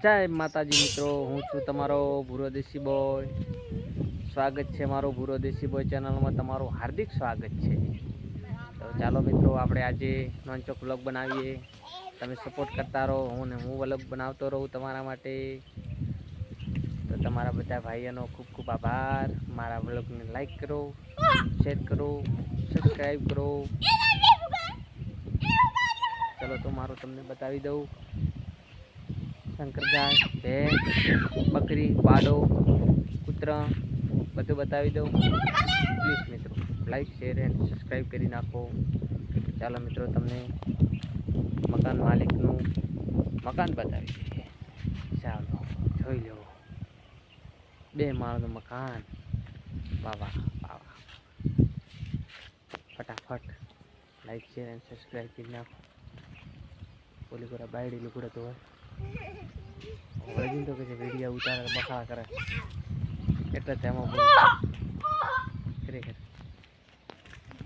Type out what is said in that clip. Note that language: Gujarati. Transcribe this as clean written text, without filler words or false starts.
જય માતાજી મિત્રો, હું છું તમારો ભૂરો દેશી બોય. સ્વાગત છે મારો ભૂરો દેશી બોય ચેનલમાં, તમારું હાર્દિક સ્વાગત છે. તો ચાલો મિત્રો, આપણે આજે નોનચોક વ્લોગ બનાવીએ. તમે સપોર્ટ કરતા રહો, હું વ્લોગ બનાવતો રહું તમારા માટે. તો તમારા બધા ભાઈઓનો ખૂબ ખૂબ આભાર. મારા વ્લોગને લાઈક કરો, શેર કરો, સબસ્ક્રાઈબ કરો. ચલો તો મારું તમને બતાવી દઉં. શંકર ગાય, ભેંસ, બકરી, પાડો, કૂતરા બધું બતાવી દઉં. પ્લીઝ મિત્રો લાઈક શેર એન્ડ સબસ્ક્રાઈબ કરી નાખો. ચાલો મિત્રો, તમને મકાન માલિકનું મકાન બતાવી દઈએ. ચાલો જોઈ લો, 2 માળનું મકાન. વાહ વાહ. ફટાફટ લાઈક શેર એન્ડ સબસ્ક્રાઈબ કરી નાખો. બોલી કોરા બાયડી લુકડા તો હોય વળગીને તો કે વિડીયો ઉતારે બખાડા કરે એટલે તેમાં બોલ